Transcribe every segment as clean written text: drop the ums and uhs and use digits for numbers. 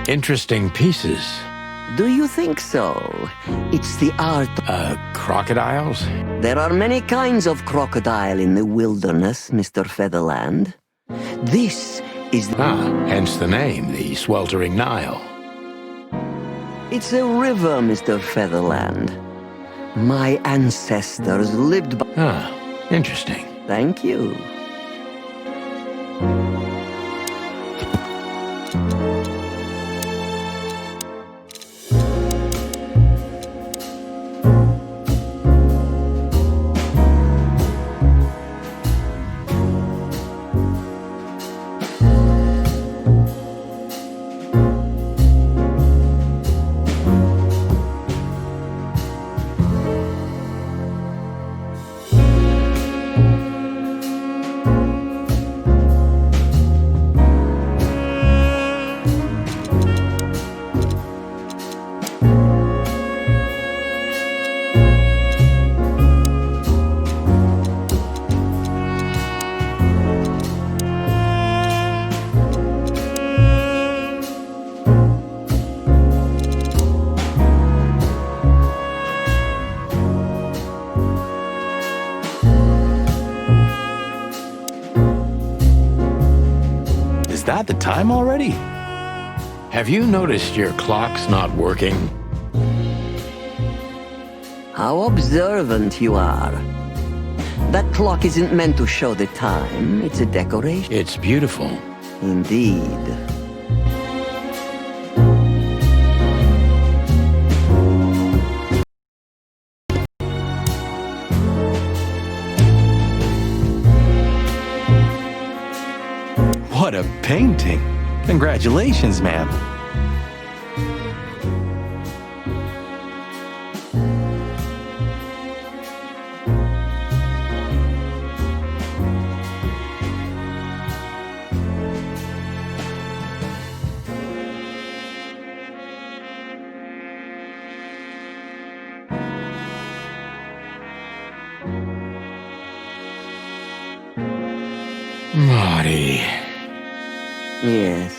Interesting pieces. Do you think so? It's the art. Crocodiles? There are many kinds of crocodile in the wilderness, Mr. Featherland. This is Hence the name, the sweltering Nile. It's a river, Mr. Featherland. My ancestors lived by... Interesting. Thank you. Is that the time already? Have you noticed your clock's not working? How observant you are. That clock isn't meant to show the time. It's a decoration. It's beautiful. Indeed. What a painting! Congratulations, ma'am. Marty. Yes.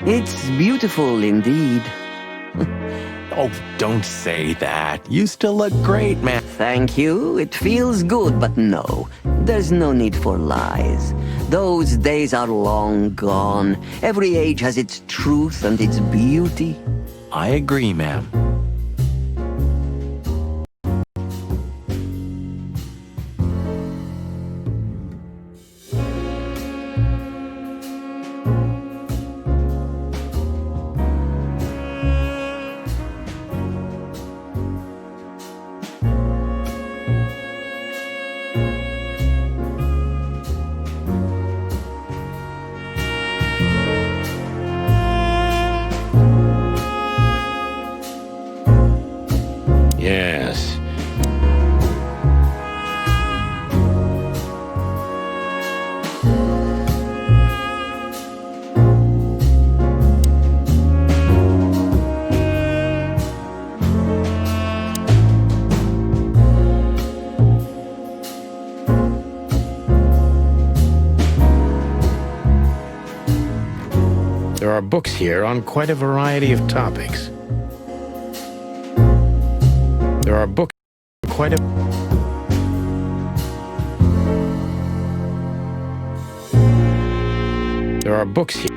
It's beautiful indeed. Oh, don't say that. You still look great, man. Thank you. It feels good, but no. There's no need for lies. Those days are long gone. Every age has its truth and its beauty. I agree, ma'am. Yes. There are books here on quite a variety of topics. There are books on quite a... There are books here.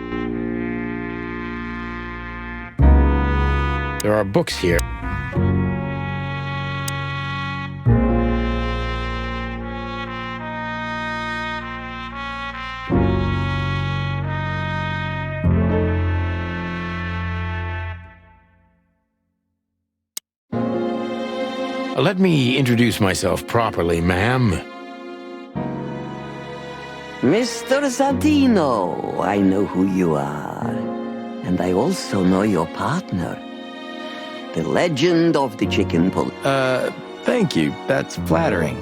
There are books here. Let me introduce myself properly, ma'am. Mr. Santino, I know who you are. And I also know your partner. The legend of the chicken pull. Thank you. That's flattering.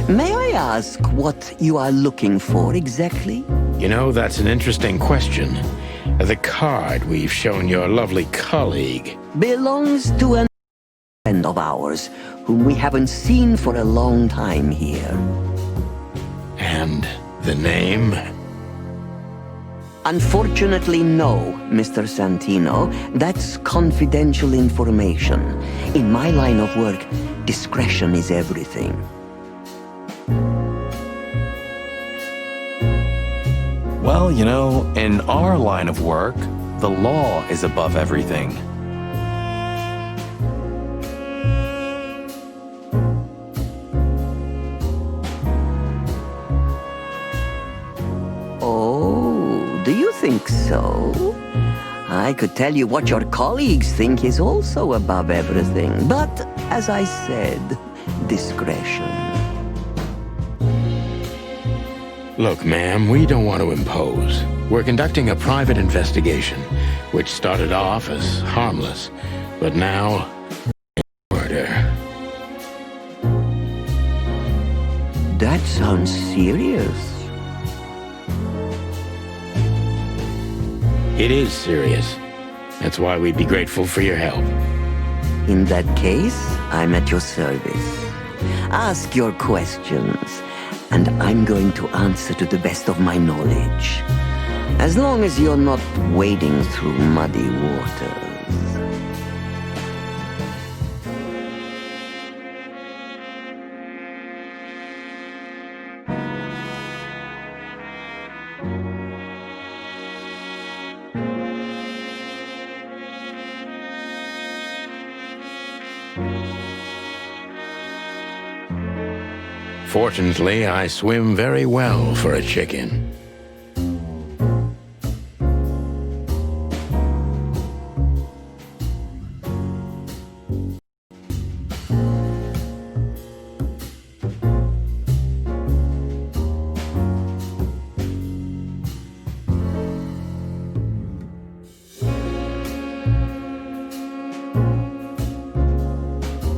May I ask what you are looking for exactly? You know, that's an interesting question. The card we've shown your lovely colleague Belongs to an friend of ours, whom we haven't seen for a long time here. and the name. Unfortunately, no, Mr. Santino. That's confidential information. In my line of work, discretion is everything. Well, you know, in our line of work, the law is above everything. Oh, do you think so? I could tell you what your colleagues think is also above everything, but as I said, discretion. Look, ma'am, we don't want to impose. We're conducting a private investigation, which started off as harmless, but now, murder. That sounds serious. It is serious. That's why we'd be grateful for your help. In that case, I'm at your service. Ask your questions, and I'm going to answer to the best of my knowledge. As long as you're not wading through muddy waters. Fortunately, I swim very well for a chicken.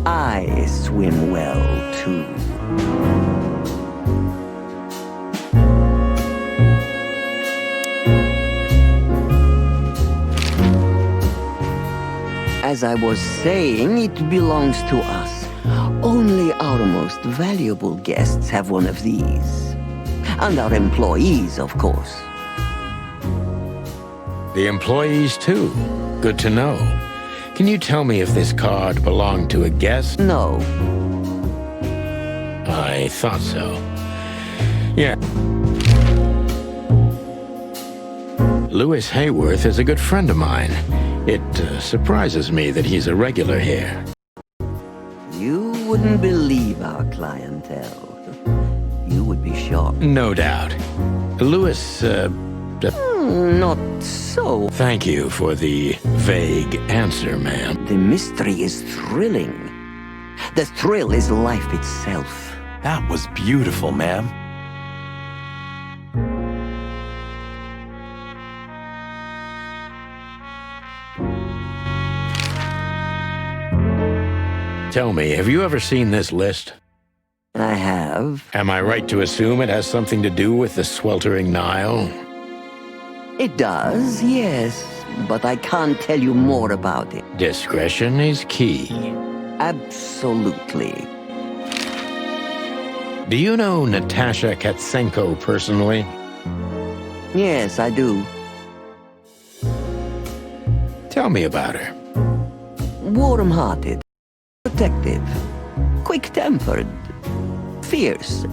I swim well, too. As I was saying, it belongs to us. Only our most valuable guests have one of these. And our employees, of course. The employees, too. Good to know. Can you tell me if this card belonged to a guest? No. I thought so. Yeah. Louis Hayworth is a good friend of mine. It surprises me that he's a regular here. You wouldn't believe our clientele. You would be shocked. No doubt. Louis, Not so. thank you for the vague answer, ma'am. The mystery is thrilling. The thrill is life itself. That was beautiful, ma'am. Tell me, have you ever seen this list? I have. Am I right to assume it has something to do with the sweltering Nile? It does, yes, but I can't tell you more about it. Discretion is key. Absolutely. Do you know Natasha Katsenko personally? Yes, I do. Tell me about her. Warm-hearted, protective, quick-tempered, fierce.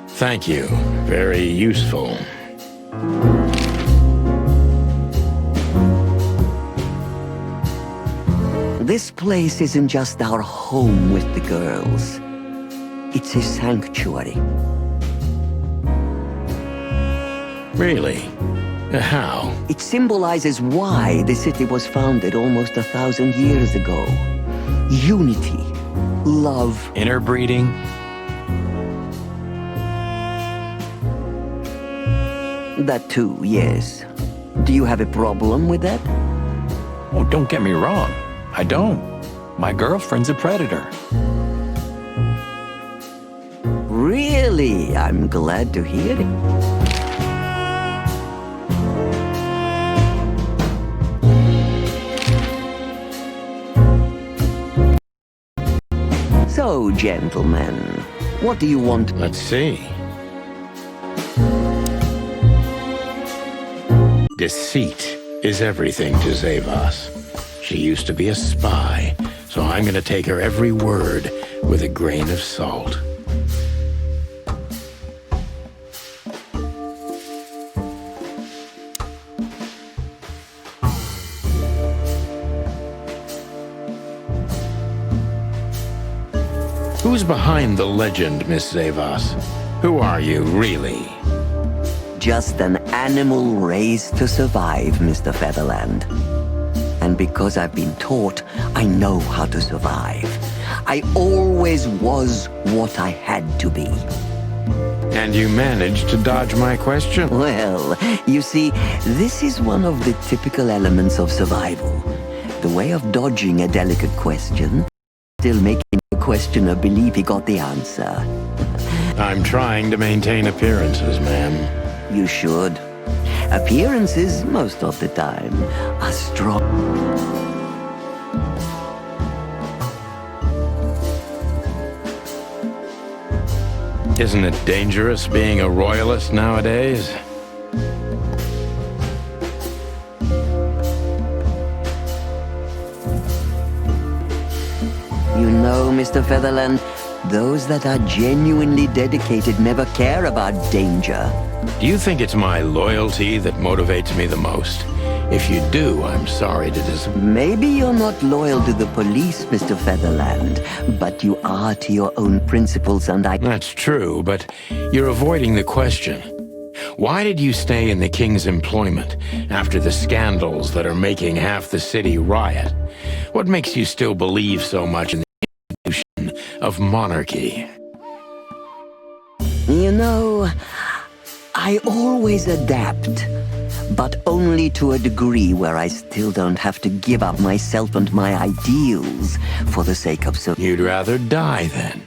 Thank you. Very useful. This place isn't just our home with the girls. It's a sanctuary. Really? How? It symbolizes why the city was founded almost 1,000 years ago. Unity, love. Interbreeding? That too, yes. Do you have a problem with that? Oh, don't get me wrong. I don't. My girlfriend's a predator. Really? I'm glad to hear it. So, gentlemen, what do you want? Let's see. Deceit is everything to Zavas. She used to be a spy, so I'm gonna take her every word with a grain of salt. Who's behind the legend, Miss Zavas? Who are you, really? Just an animal raised to survive, Mr. Featherland. And because I've been taught, I know how to survive. I always was what I had to be. And you managed to dodge my question? Well, you see, this is one of the typical elements of survival. The way of dodging a delicate question, still making the questioner believe he got the answer. I'm trying to maintain appearances, ma'am. You should. Appearances, most of the time, are strong. Isn't it dangerous being a royalist nowadays? You know, Mr. Featherland, those that are genuinely dedicated never care about danger. Do you think it's my loyalty that motivates me the most? If you do, I'm sorry to disappoint. Maybe you're not loyal to the police, Mr. Featherland, but you are to your own principles, and I... That's true, but you're avoiding the question. Why did you stay in the king's employment after the scandals that are making half the city riot? What makes you still believe so much in the institution of monarchy? You know, I always adapt, but only to a degree where I still don't have to give up myself and my ideals for the sake of so... You'd rather die then?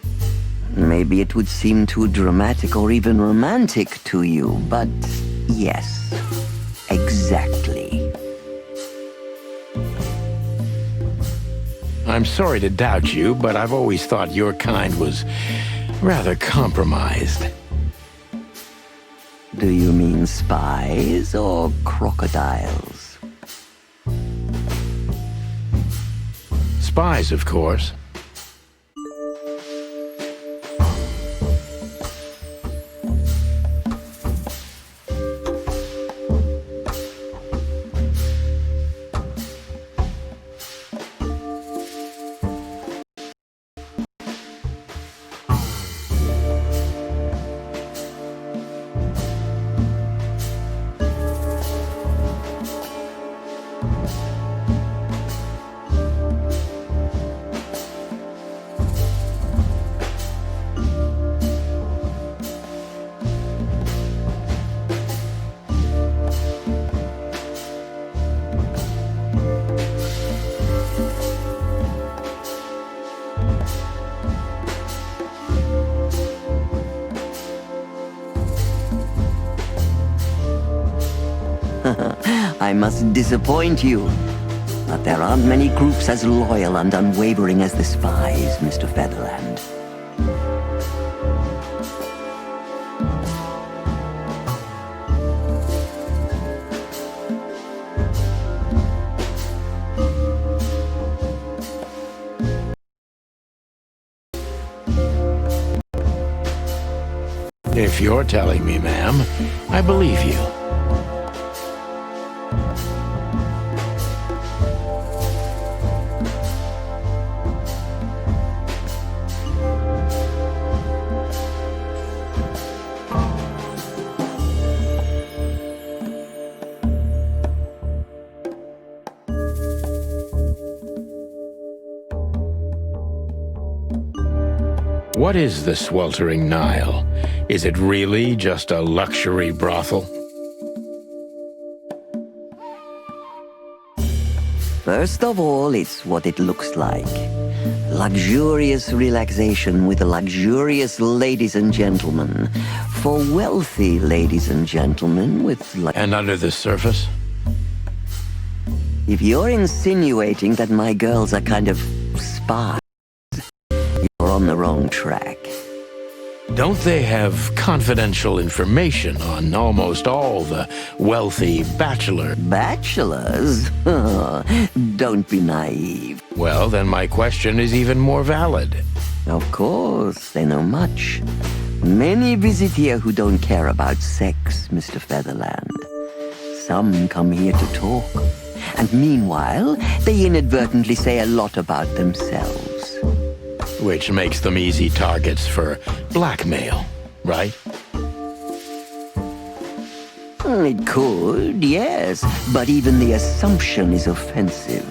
Maybe it would seem too dramatic or even romantic to you, but yes, exactly. I'm sorry to doubt you, but I've always thought your kind was rather compromised. Do you mean spies or crocodiles? Spies, of course. I must disappoint you, but there aren't many groups as loyal and unwavering as the spies, Mr. Featherland. If you're telling me, ma'am, I believe you. What is the sweltering Nile? Is it really just a luxury brothel? First of all, it's what it looks like. Luxurious relaxation with luxurious ladies and gentlemen. For wealthy ladies and gentlemen with... And under the surface? If you're insinuating that my girls are kind of spies, you're on the wrong track. Don't they have confidential information on almost all the wealthy bachelor? Bachelors? Don't be naive. Well, then my question is even more valid. Of course, they know much. Many visit here who don't care about sex, Mr. Featherland. Some come here to talk. And meanwhile, they inadvertently say a lot about themselves. Which makes them easy targets for blackmail, right? It could, yes. But even the assumption is offensive.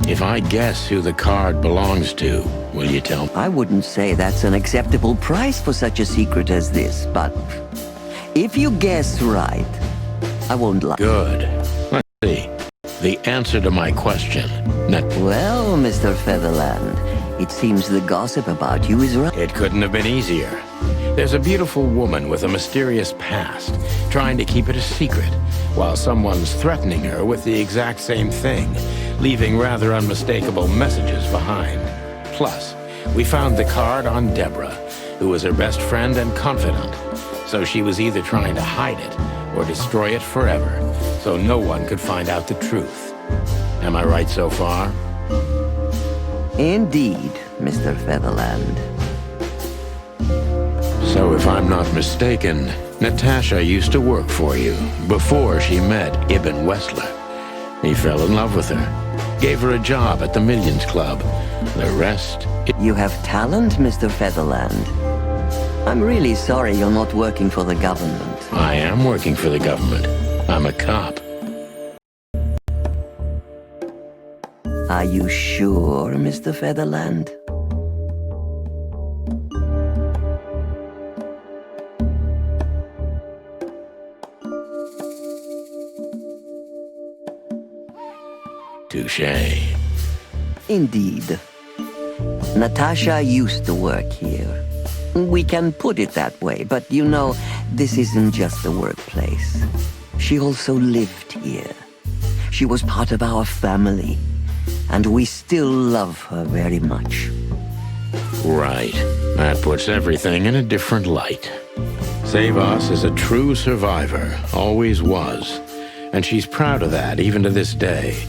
If I guess who the card belongs to, will you tell me? I wouldn't say that's an acceptable price for such a secret as this, but if you guess right, I won't lie. Good. Let's see. The answer to my question. Well, Mr. Featherland, it seems the gossip about you is right. It couldn't have been easier. There's a beautiful woman with a mysterious past, trying to keep it a secret, while someone's threatening her with the exact same thing, leaving rather unmistakable messages behind. Plus, we found the card on Deborah, who was her best friend and confidant, so she was either trying to hide it or destroy it forever, so no one could find out the truth. Am I right so far? Indeed, Mr. Featherland. So if I'm not mistaken, Natasha used to work for you before she met Ibn Wessler. He fell in love with her, gave her a job at the Millions Club. The rest... You have talent, Mr. Featherland. I'm really sorry you're not working for the government. I am working for the government. I'm a cop. Are you sure, Mr. Featherland? Touché. Indeed. Natasha used to work here. We can put it that way, but you know, this isn't just a workplace. She also lived here. She was part of our family, and we still love her very much. Right. That puts everything in a different light. Savas is a true survivor, always was. And she's proud of that, even to this day.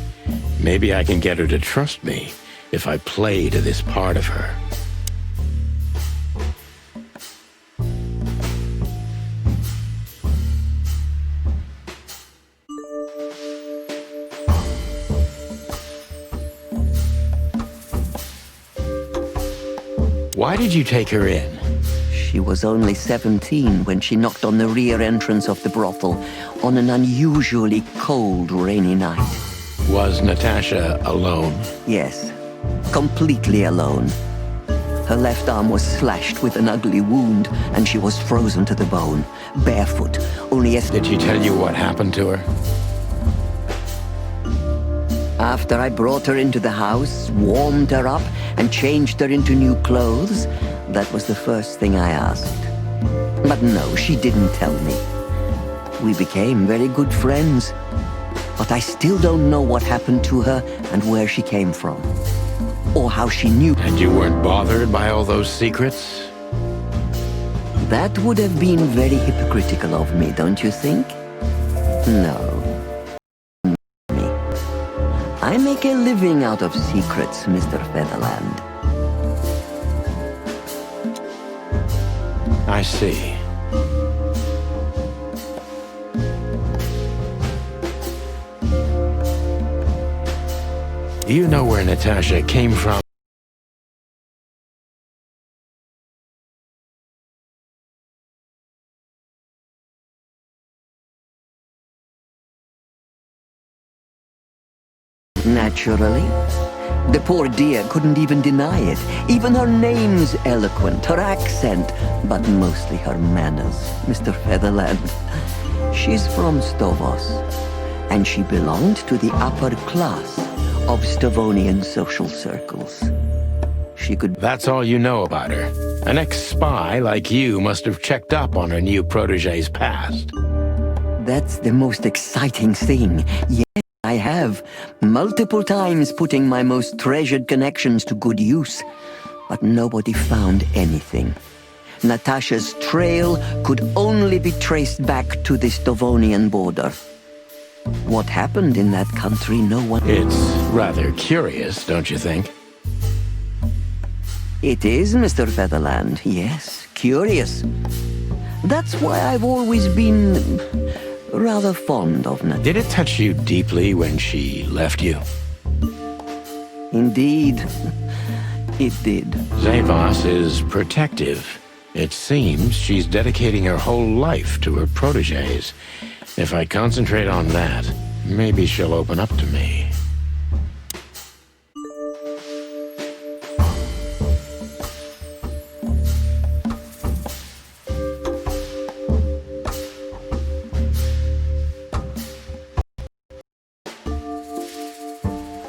Maybe I can get her to trust me if I play to this part of her. Why did you take her in? She was only 17 when she knocked on the rear entrance of the brothel on an unusually cold, rainy night. Was Natasha alone? Yes, completely alone. Her left arm was slashed with an ugly wound, and she was frozen to the bone, barefoot, only as... Did she tell you what happened to her? After I brought her into the house, warmed her up, and changed her into new clothes, that was the first thing I asked. But no, she didn't tell me. We became very good friends, but I still don't know what happened to her and where she came from, or how she knew. And you weren't bothered by all those secrets? That would have been very hypocritical of me, don't you think? No. I make a living out of secrets, Mr. Featherland. I see. Do you know where Natasha came from? Naturally. The poor dear couldn't even deny it. Even her name's eloquent, her accent, but mostly her manners, Mr. Featherland. She's from Stovos, and she belonged to the upper class of Stavonian social circles. She could... That's all you know about her. An ex-spy like you must have checked up on her new protege's past. That's the most exciting thing. Yes, I I have, multiple times putting my most treasured connections to good use, but nobody found anything. Natasha's trail could only be traced back to the Stovonian border. What happened in that country, no one... It's rather curious, don't you think? It is, Mr. Featherland, yes, curious. That's why I've always been rather fond of Natasha. Did it touch you deeply when she left you? Indeed, it did. Zavos is protective. It seems she's dedicating her whole life to her protégés. If I concentrate on that, maybe she'll open up to me.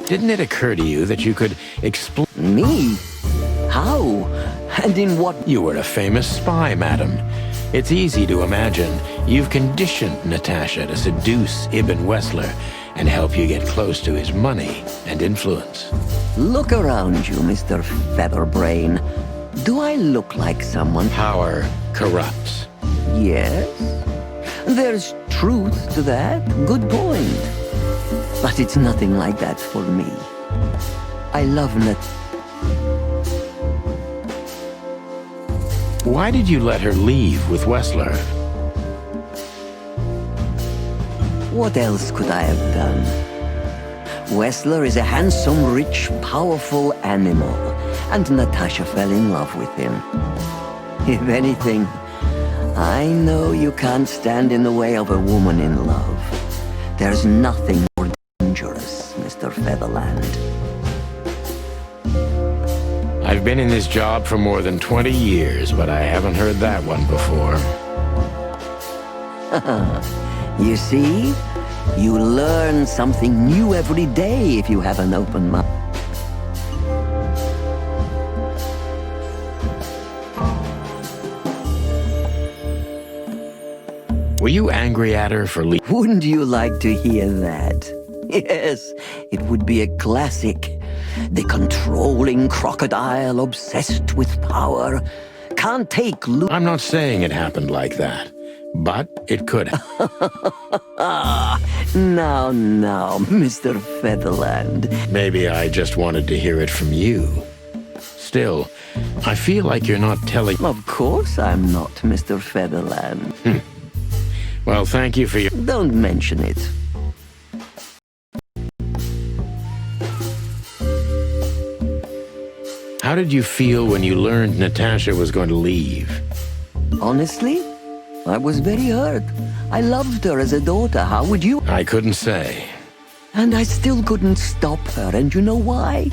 Didn't it occur to you that you could explore... Me? How? And in what... You were a famous spy, madam. It's easy to imagine you've conditioned Natasha to seduce Ibn Wessler and help you get close to his money and influence. Look around you, Mr. Featherbrain. Do I look like someone... Power corrupts. Yes. There's truth to that. Good point. But it's nothing like that for me. I love Nat... Why did you let her leave with Wessler? What else could I have done? Wessler is a handsome, rich, powerful animal, and Natasha fell in love with him. If anything, I know you can't stand in the way of a woman in love. There's nothing more dangerous, Mr. Featherland. I've been in this job for more than 20 years, but I haven't heard that one before. You see? You learn something new every day if you have an open mind. Were you angry at her for leaving? Wouldn't you like to hear that? Yes, it would be a classic. The controlling crocodile obsessed with power can't take... I'm not saying it happened like that, but it could have. Now, Mr. Featherland. Maybe I just wanted to hear it from you. Still, I feel like you're not telling... Of course I'm not, Mr. Featherland. Well, thank you for your... Don't mention it. How did you feel when you learned Natasha was going to leave? Honestly, I was very hurt. I loved her as a daughter. How would you? I couldn't say. And I still couldn't stop her. And you know why?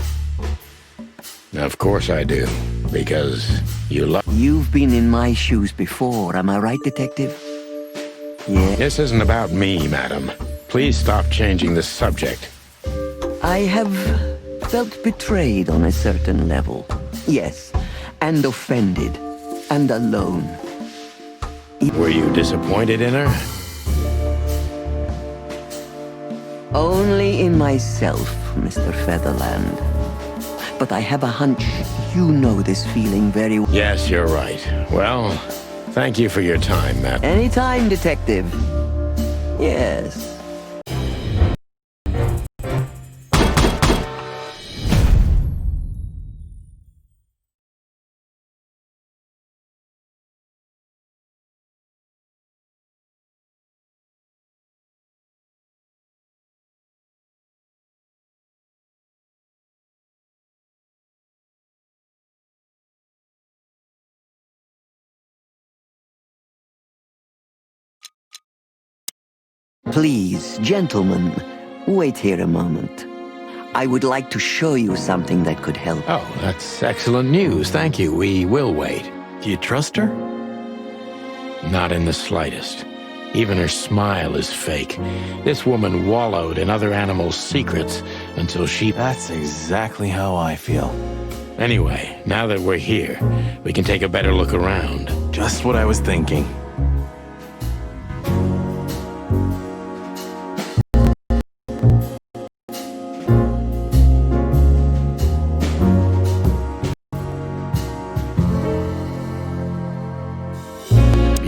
Of course I do. Because you love... You've been in my shoes before. Am I right, Detective? Yeah. This isn't about me, madam. Please stop changing the subject. I have felt betrayed on a certain level. Yes, and offended, and alone. Were you disappointed in her? Only in myself, Mr. Featherland. But I have a hunch you know this feeling very well. Yes, you're right. Well, thank you for your time, Matt. Anytime, Detective. Yes. Please, gentlemen, wait here a moment. I would like to show you something that could help. Oh, that's excellent news. Thank you. We will wait. Do you trust her? Not in the slightest. Even her smile is fake. This woman wallowed in other animals' secrets until she... That's exactly how I feel. Anyway, now that we're here, we can take a better look around. Just what I was thinking.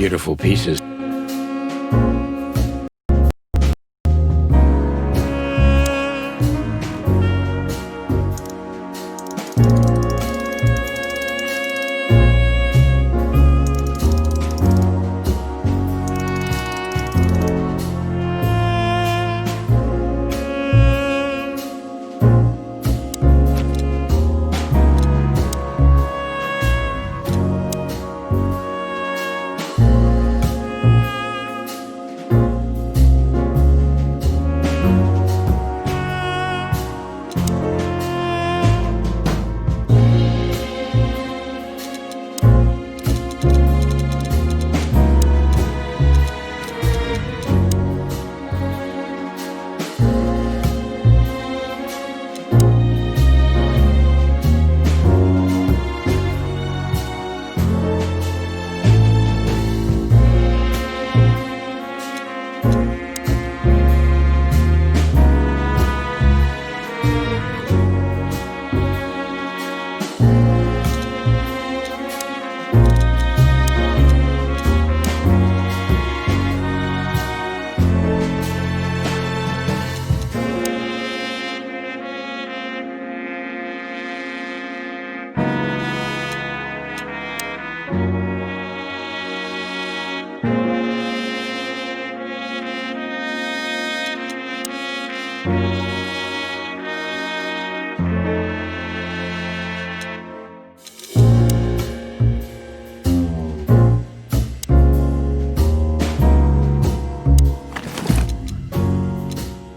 beautiful pieces.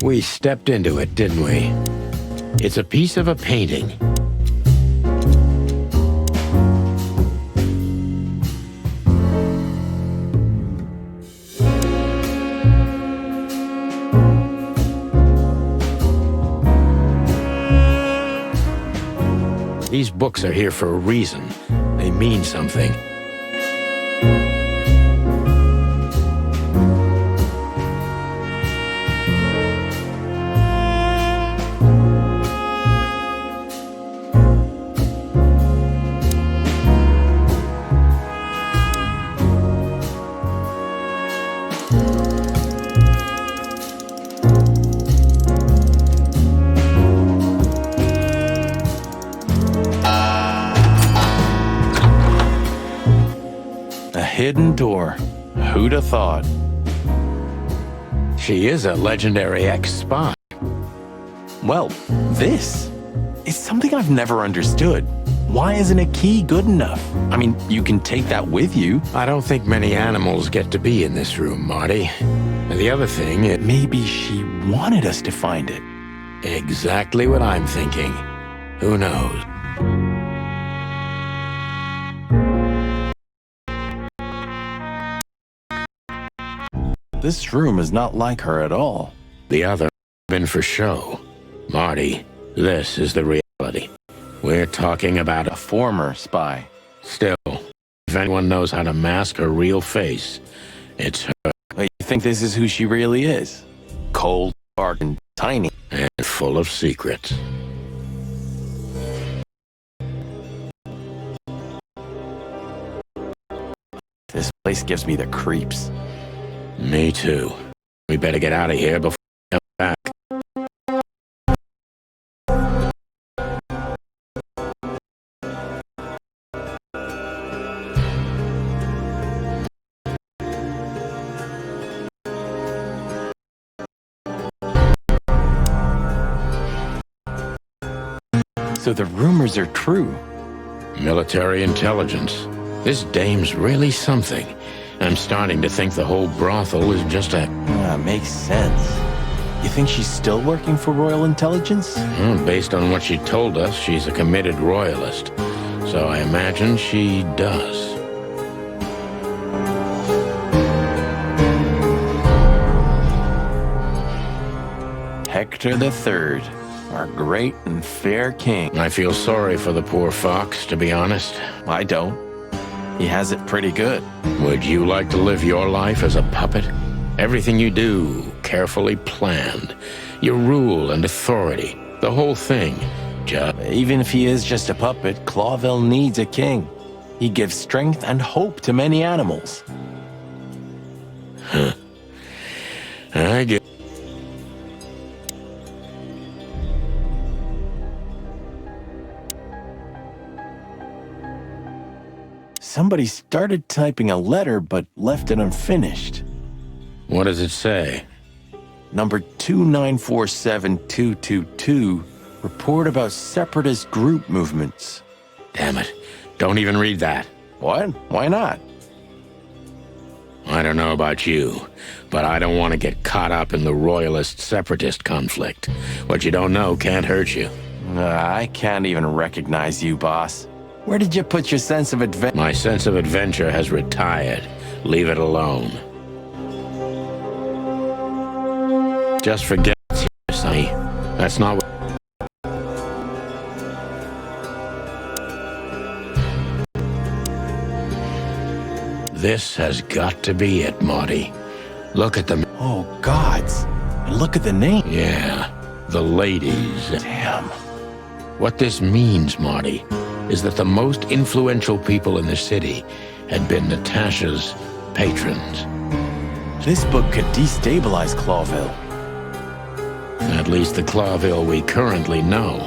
We stepped into it, didn't we? It's a piece of a painting. These books are here for a reason. They mean something. Hidden door. Who'd have thought? She is a legendary ex-spy. Well, this is something I've never understood. Why isn't a key good enough? I mean, you can take that with you. I don't think many animals get to be in this room, Marty. And the other thing, Maybe she wanted us to find it. exactly what I'm thinking. Who knows? This room is not like her at all. The other been for show. Marty, this is the reality. We're talking about A former spy. Still, if anyone knows how to mask her real face, it's her, You think this is who she really is? Cold, dark, and tiny. and full of secrets. This place gives me the creeps. Me too. We better get out of here before we come back. So the rumors are true. Military intelligence. This dame's really something. I'm starting to think the whole brothel is just a... Makes sense. You think she's still working for Royal Intelligence? Based on what she told us, she's a committed royalist. So I imagine she does. Hector III, our great and fair king. I feel sorry for the poor fox, to be honest. I don't. He has it pretty good. Would you like to live your life as a puppet? Everything you do, carefully planned. Your rule and authority, the whole thing. Even if he is just a puppet, Clawville needs a king. He gives strength and hope to many animals. I get. Somebody started typing a letter but left it unfinished. What does it say? Number 2947222, report about separatist group movements. Damn it. Don't even read that. What? Why not? I don't know about you, but I don't want to get caught up in the royalist-separatist conflict. What you don't know can't hurt you. I can't even recognize you, boss. Where did you put your sense of adventure? My sense of adventure has retired. Leave it alone. Just forget it's here, Sonny. That's not what... This has got to be it, Marty. Look at them. Oh, gods. And look at the name. Yeah, the ladies. Damn. What this means, Marty, is that the most influential people in the city had been Natasha's patrons. This book could destabilize Clawville. At least the Clawville we currently know.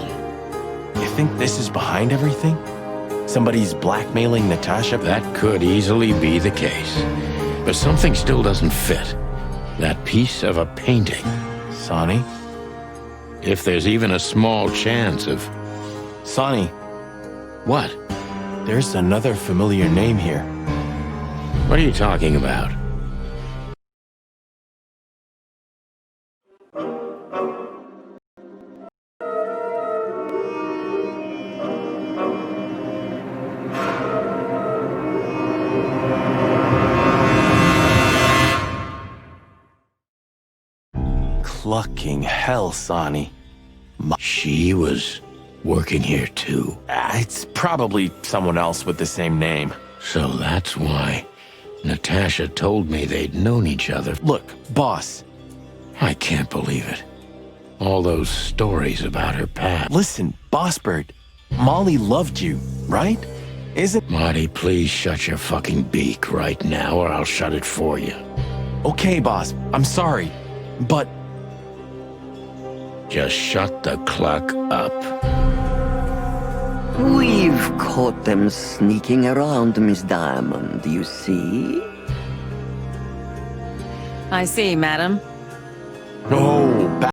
You think this is behind everything? Somebody's blackmailing Natasha? That could easily be the case. But something still doesn't fit. That piece of a painting. Sonny? If there's even a small chance of... Sonny, What? there's another familiar name here. What are you talking about? Clucking hell, Sonny. She was working here too. It's probably someone else with the same name. So that's why Natasha told me they'd known each other. Look, boss, I can't believe it. All those stories about her past. listen, Boss Bird. Molly loved you, right? Isn't... Marty, please shut your fucking beak right now or I'll shut it for you. Okay, boss, I'm sorry, but... Just shut the cluck up. We've caught them sneaking around, Miss Diamond, you see? I see, madam. No, back...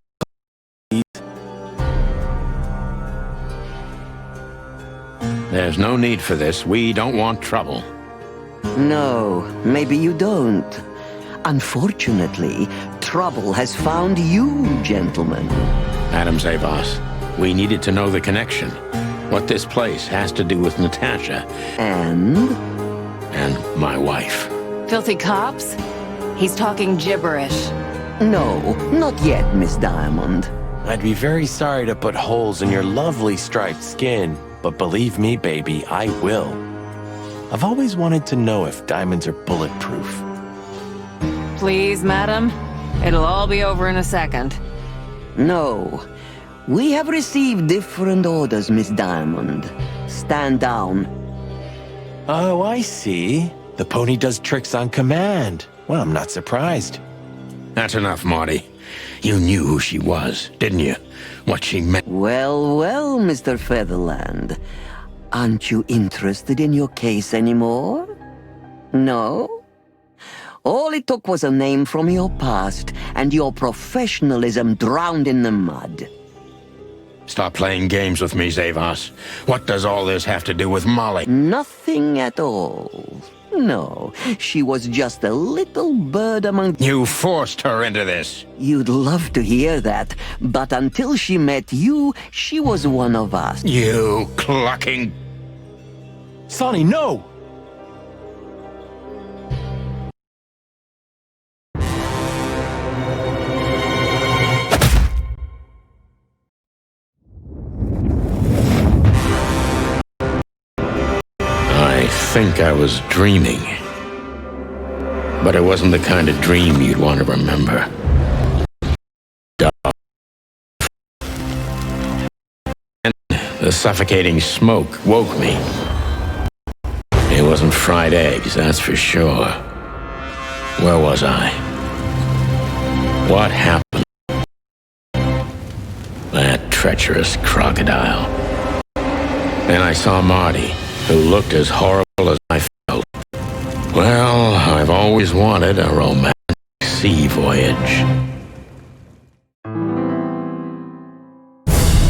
There's no need for this. We don't want trouble. No, maybe you don't. Unfortunately, trouble has found you, gentlemen. Madam Zavos, we needed to know the connection. What this place has to do with Natasha And? and my wife. Filthy cops? He's talking gibberish. No, not yet, Miss Diamond. I'd be very sorry to put holes in your lovely striped skin, but believe me, baby, I will. I've always wanted to know if diamonds are bulletproof. Please, madam. It'll all be over in a second. No. We have received different orders, Miss Diamond. Stand down. Oh, I see. The pony does tricks on command. Well, I'm not surprised. That's enough, Marty. You knew who she was, didn't you? What she meant. Well, well, Mr. Featherland. Aren't you interested in your case anymore? No? All it took was a name from your past, and your professionalism drowned in the mud. Stop playing games with me, Zavos. What does all this have to do with Molly? Nothing at all. No, she was just a little bird among... You forced her into this. You'd love to hear that, but until she met you, she was one of us. You clucking... Sonny, no! I think I was dreaming. But it wasn't the kind of dream you'd want to remember. And the suffocating smoke woke me. It wasn't fried eggs, that's for sure. Where was I? What happened? That treacherous crocodile. Then I saw Marty, who looked as horrible as I felt. Well, I've always wanted a romantic sea voyage.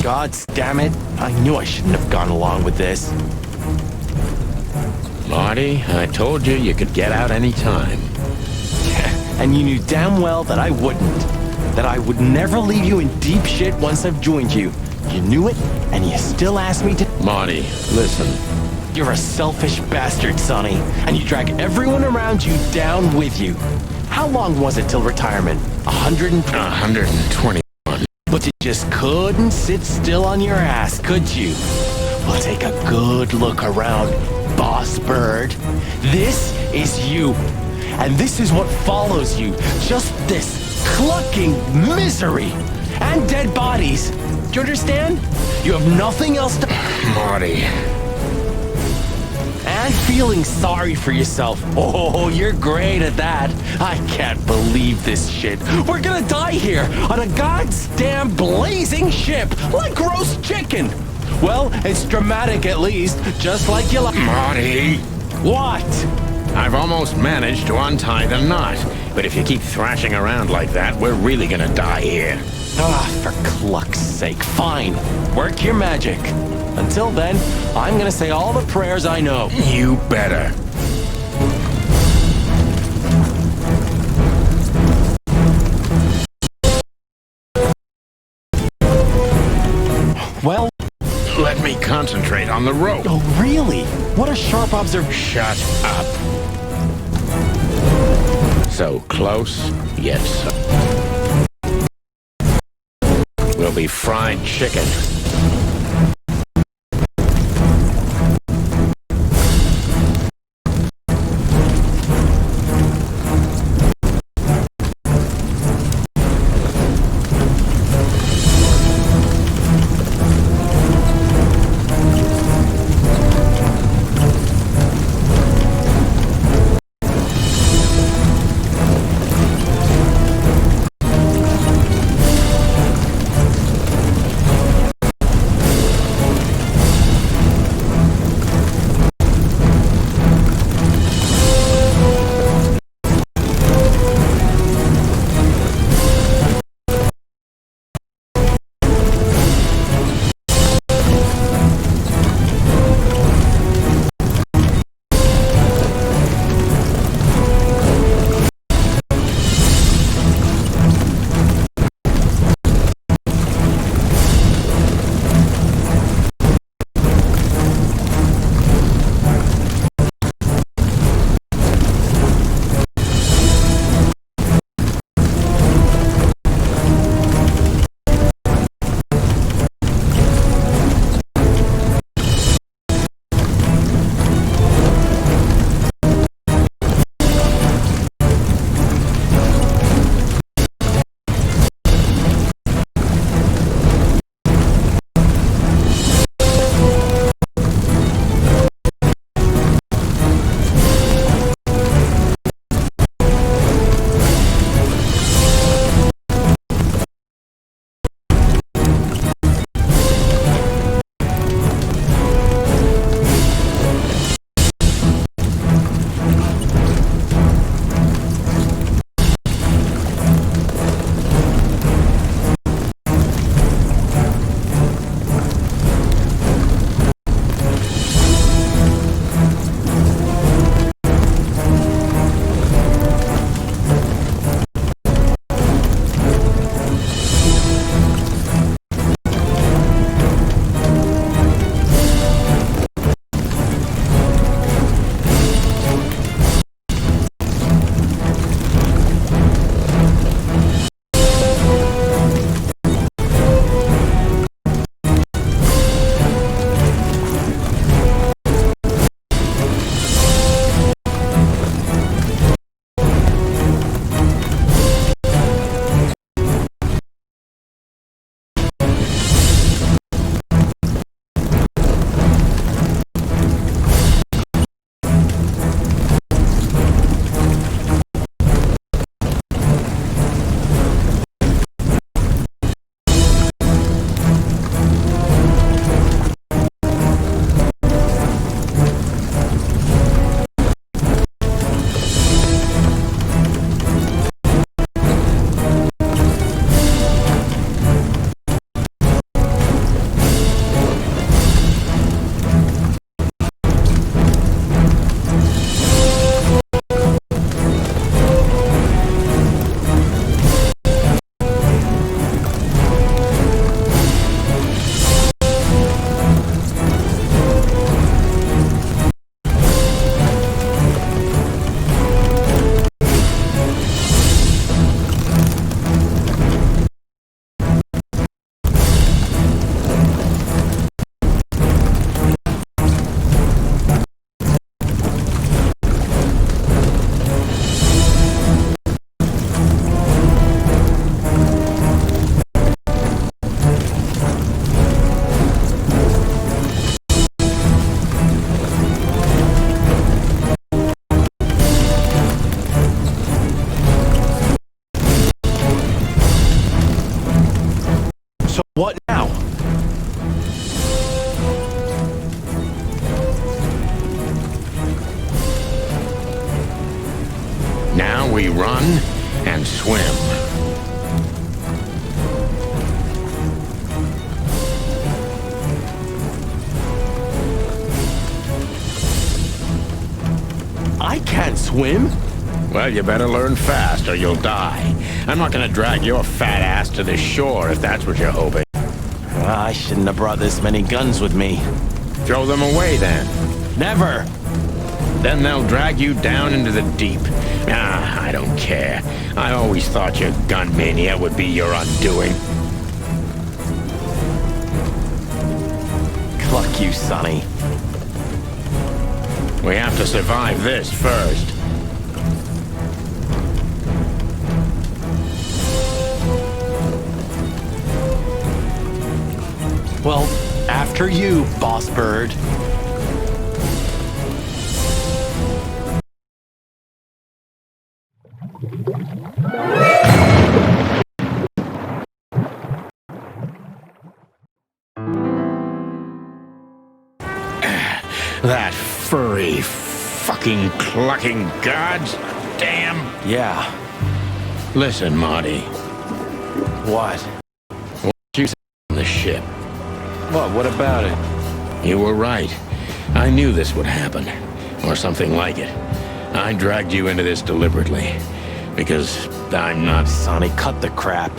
God damn it. I knew I shouldn't have gone along with this. Marty, I told you you could get out any time. And you knew damn well that I wouldn't. That I would never leave you in deep shit once I've joined you. You knew it, and you still asked me to... Marty, listen. You're a selfish bastard, Sonny. And you drag everyone around you down with you. How long was it till retirement? 121. But you just couldn't sit still on your ass, could you? Well, take a good look around, boss bird. This is you. And this is what follows you. Just this clucking misery. And dead bodies. Do you understand? You have nothing else to... Marty. And feeling sorry for yourself. Oh, you're great at that. I can't believe this shit. We're gonna die here on a goddamn blazing ship like roast chicken. Well, it's dramatic at least, just like you like. Marty. What? I've almost managed to untie the knot. But if you keep thrashing around like that, we're really gonna die here. Ah, for cluck's sake. Fine. Work your magic. Until then, I'm gonna say all the prayers I know. You better. Well... Let me concentrate on the rope. Oh, really? What a sharp observation. Shut up. So close, yet so... We'll be fried chicken. What now? Now we run and swim. I can't swim. Well, you better learn fast or you'll die. I'm not gonna drag your fat ass to the shore if that's what you're hoping. I shouldn't have brought this many guns with me. Throw them away then. Never. Then they'll drag you down into the deep. Ah, I don't care. I always thought your gun mania would be your undoing. Cluck you, Sonny. We have to survive this first. Well, after you, boss bird. That furry, fucking clucking gods. Damn. Yeah. Listen, Marty. What? What you said on the ship? What about it? You were right. I knew this would happen. Or something like it. I dragged you into this deliberately. Because I'm not... Sonny, cut the crap.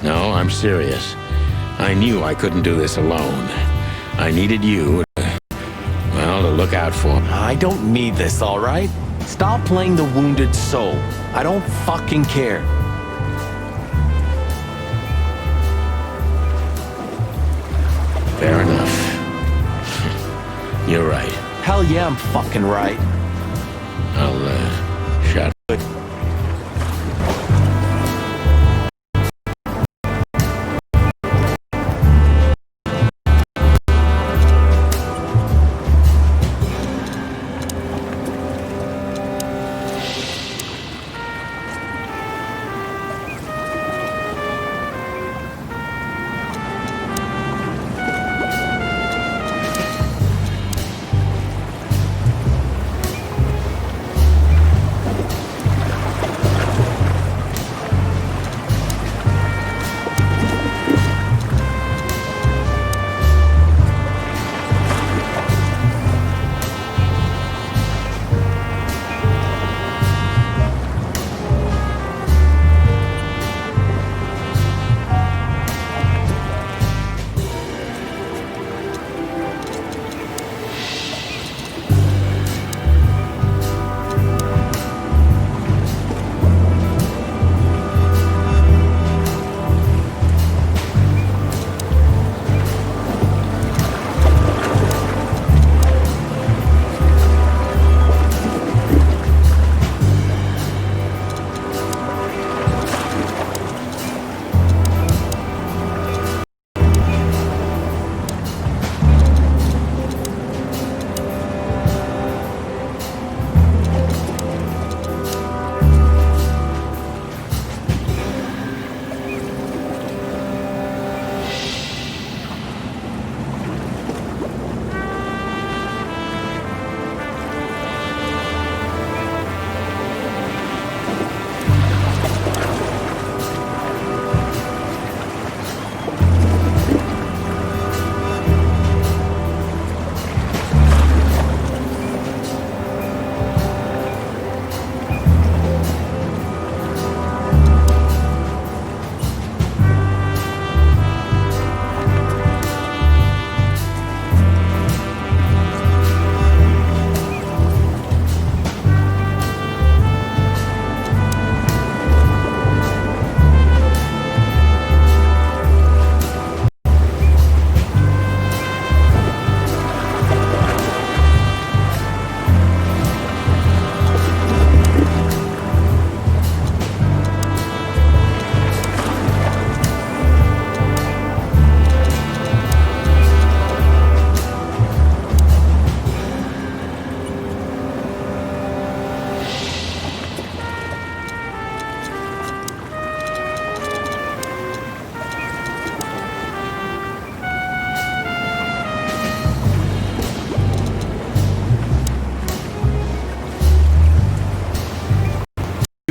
No, I'm serious. I knew I couldn't do this alone. I needed you to look out for me. I don't need this, all right? Stop playing the wounded soul. I don't fucking care. Fair enough. You're right. Hell yeah, I'm fucking right. I'll, shut up.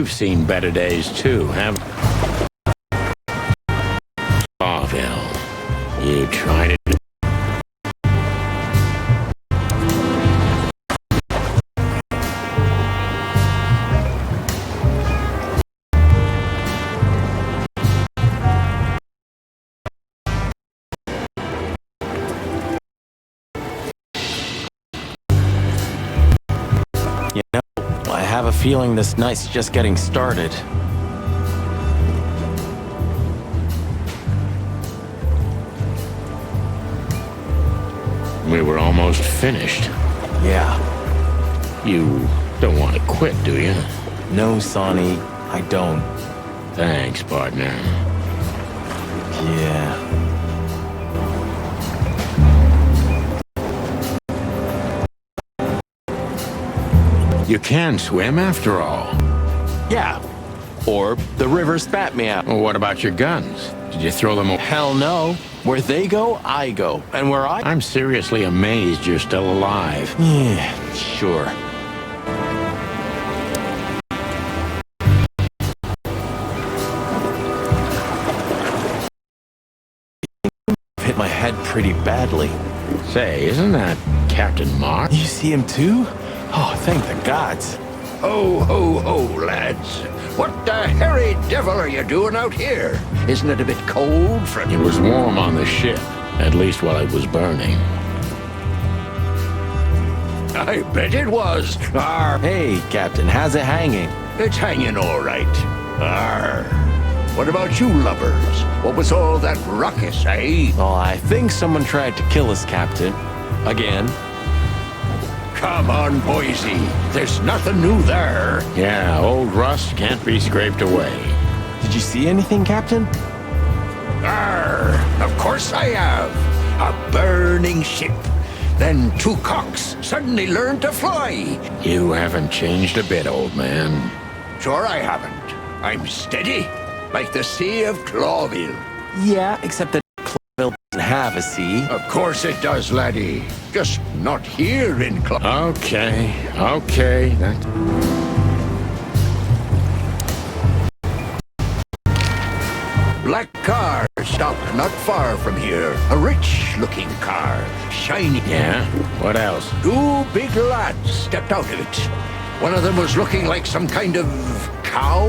You've seen better days too, haven't you? Orville, you tried it. You know, I have a feeling this night's just getting started. We were almost finished. Yeah. You don't want to quit, do you? No, Sonny, I don't. Thanks, partner. Yeah. You can swim after all. Yeah. Or the river spat me out. Well, what about your guns? Did you throw them away? Hell no. Where they go, I go. And where I... I'm seriously amazed you're still alive. Yeah, sure. Hit my head pretty badly. Say, isn't that Captain Mark? You see him too? Oh, thank the gods. Ho, ho, ho, lads. What the hairy devil are you doing out here? Isn't it a bit cold for It you? was warm on the ship, at least while it was burning. I bet it was. Arr, Hey, Captain, how's it hanging? it's hanging all right. Arr. What about you, lubbers? What was all that ruckus, eh? Oh, I think someone tried to kill us, Captain. Again. Come on, Boise. There's nothing new there. Yeah, old rust can't be scraped away. Did you see anything, Captain? Arr, of course I have. A burning ship. Then two cocks suddenly learned to fly. You haven't changed a bit, old man. Sure I haven't. I'm steady, like the Sea of Clawville. Yeah, except that Clawville doesn't have a sea. Of course it does, laddie. Just not here in Claw. Okay. That... Black car stopped not far from here. A rich-looking car, shiny. Yeah? What else? Two big lads stepped out of it. One of them was looking like some kind of cow.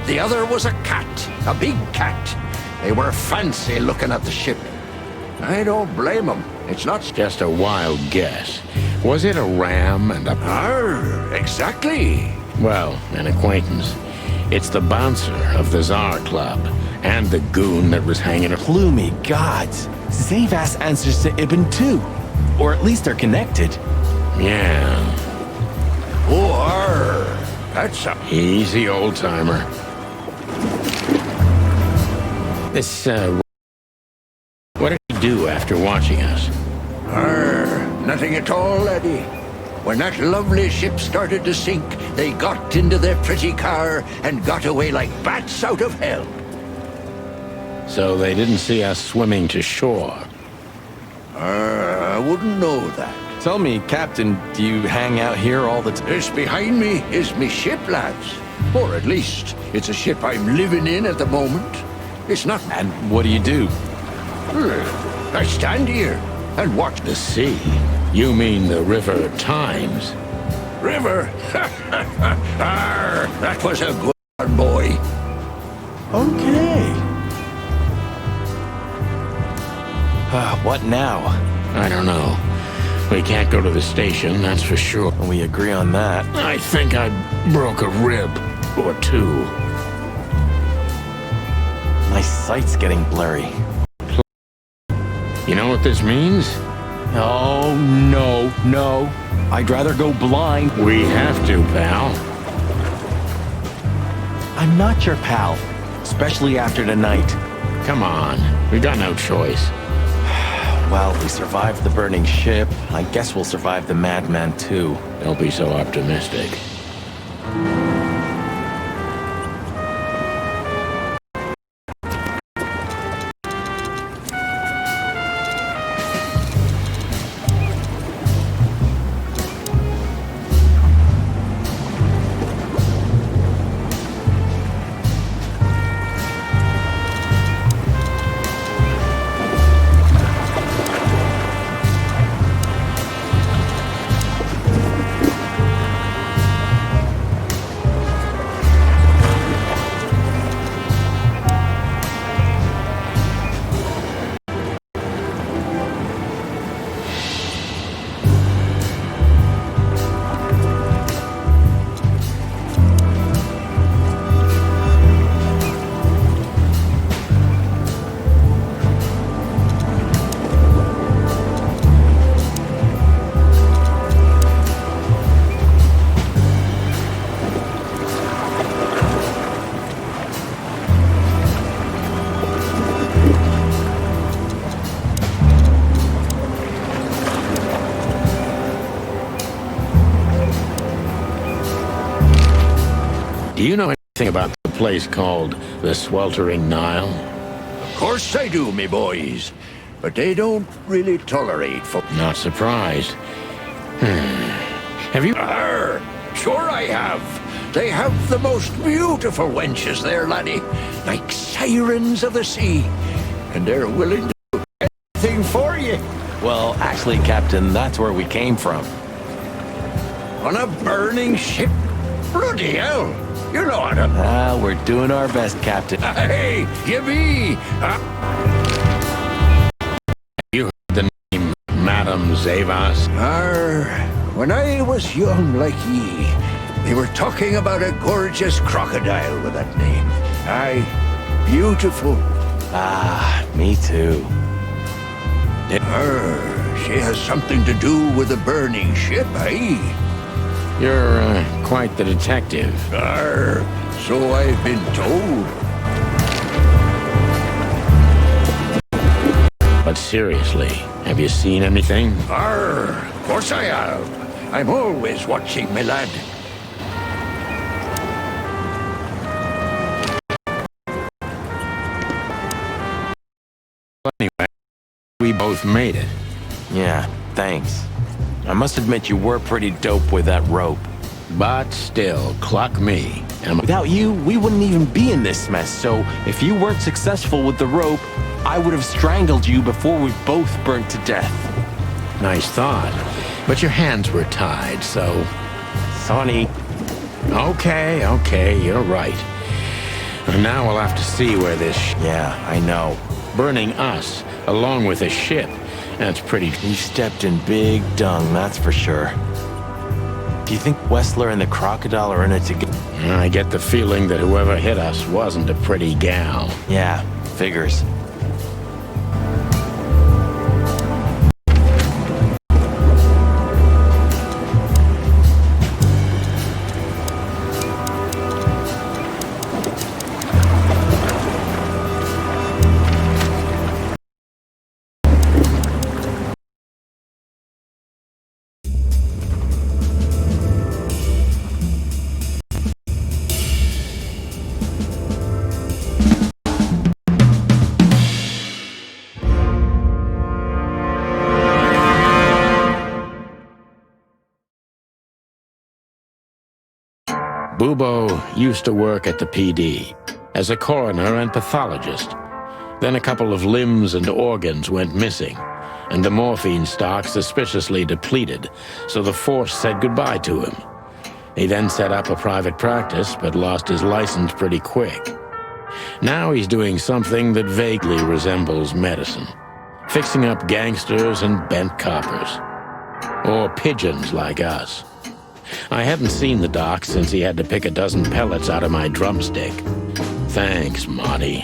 The other was a cat, a big cat. They were fancy looking at the ship. I don't blame them. It's not... Just a wild guess. Was it a ram and a... Arr, exactly. Well, an acquaintance. It's the bouncer of the Tsar Club, and the goon that was hanging... Gloomy gods. Zavas answers to Ibn too. Or at least they're connected. Yeah. Oh, arr. That's a... Easy, old-timer. This, what did he do after watching us? Arr, nothing at all, laddie. When that lovely ship started to sink, they got into their pretty car and got away like bats out of hell. So they didn't see us swimming to shore. I wouldn't know that. Tell me, Captain, do you hang out here all the time? This behind me is me ship, lads. Or at least, it's a ship I'm living in at the moment. It's not... And what do you do? I stand here and watch The sea? You mean the River Times? river. Arr, that was a good one, boy. Okay. What now? I don't know. We can't go to the station, that's for sure. We agree on that. I think I broke a rib or two. My sight's getting blurry. You know what this means? Oh, no. I'd rather go blind. We have to, pal. I'm not your pal, especially after tonight. Come on. We got no choice. Well, we survived the burning ship. I guess we'll survive the madman too. Don't be so optimistic. Think about the place called the Sweltering Nile? Of course I do, me boys. But they don't really tolerate folk. Not surprised. Have you... Sure I have. They have the most beautiful wenches there, laddie. Like sirens of the sea. And they're willing to do anything for you. Well, actually, Captain, that's where we came from. On a burning ship? Bloody hell. You know how to... We're doing our best, Captain. Hey, you be... You heard the name Madame Zavas? When I was young like ye, they were talking about a gorgeous crocodile with that name. Aye, beautiful. Me too. She has something to do with the burning ship, eh? You're quite the detective. So I've been told. But seriously, have you seen anything? Of course I have. I'm always watching, my lad. Anyway, we both made it. Yeah, thanks. I must admit you were pretty dope with that rope. But still, cluck me. Without you, we wouldn't even be in this mess, so if you weren't successful with the rope, I would have strangled you before we both burnt to death. Nice thought. But your hands were tied, so... Sonny. Okay, you're right. And now we'll have to see where this... Yeah, I know. Burning us, along with a ship. That's pretty... You stepped in big dung, that's for sure. Do you think Wessler and the crocodile are in it together? I get the feeling that whoever hit us wasn't a pretty gal. Yeah, figures. Bubo used to work at the PD as a coroner and pathologist. Then a couple of limbs and organs went missing, and the morphine stock suspiciously depleted, so the force said goodbye to him. He then set up a private practice, but lost his license pretty quick. Now he's doing something that vaguely resembles medicine, fixing up gangsters and bent coppers. Or pigeons like us. I hadn't seen the doc since he had to pick a dozen pellets out of my drumstick. Thanks, Marty.